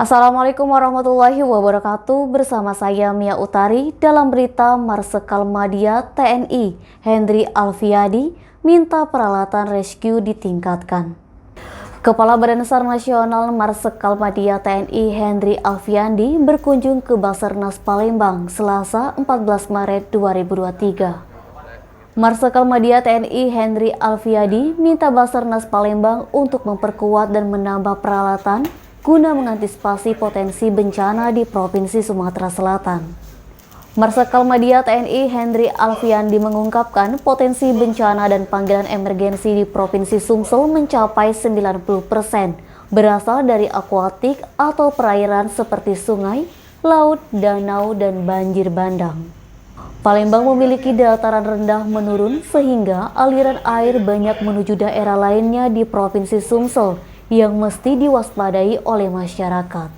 Assalamualaikum warahmatullahi wabarakatuh. Bersama saya Mia Utari dalam berita Marsikal Madya TNI Hendri Alfiandi minta peralatan rescue ditingkatkan. Kepala Badan SAR Nasional Marsikal Madya TNI Hendri Alfiandi berkunjung ke Basarnas Palembang Selasa 14 Maret 2023. Marsikal Madya TNI Hendri Alfiandi minta Basarnas Palembang untuk memperkuat dan menambah peralatan guna mengantisipasi potensi bencana di Provinsi Sumatera Selatan. Marsikal Madya TNI Hendri Alfiandi mengungkapkan potensi bencana dan panggilan emergensi di Provinsi Sumsel mencapai 90% berasal dari akuatik atau perairan seperti sungai, laut, danau, dan banjir bandang. Palembang memiliki dataran rendah menurun sehingga aliran air banyak menuju daerah lainnya di Provinsi Sumsel yang mesti diwaspadai oleh masyarakat.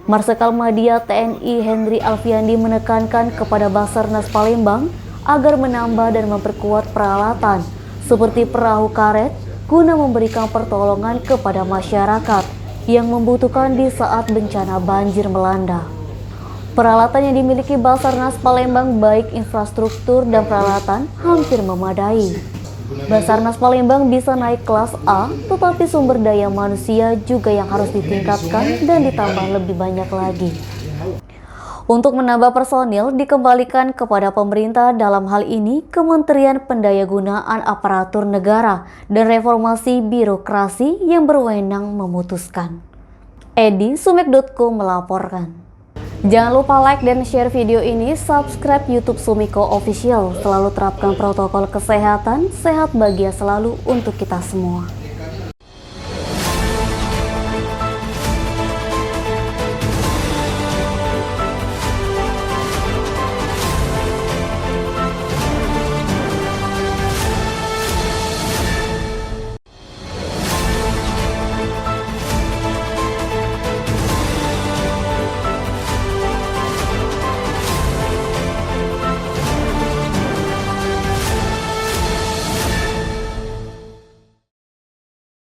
Marsikal Madya TNI Hendri Alfiandi menekankan kepada Basarnas Palembang agar menambah dan memperkuat peralatan seperti perahu karet guna memberikan pertolongan kepada masyarakat yang membutuhkan di saat bencana banjir melanda. Peralatan yang dimiliki Basarnas Palembang baik infrastruktur dan peralatan hampir memadai. Basarnas Palembang bisa naik kelas A, tetapi sumber daya manusia juga yang harus ditingkatkan dan ditambah lebih banyak lagi. Untuk menambah personil dikembalikan kepada pemerintah, dalam hal ini Kementerian Pendayagunaan Aparatur Negara dan Reformasi Birokrasi yang berwenang memutuskan. Edi.sumek.co melaporkan. Jangan lupa like dan share video ini, subscribe YouTube Sumiko Official, selalu terapkan protokol kesehatan, sehat bahagia selalu untuk kita semua.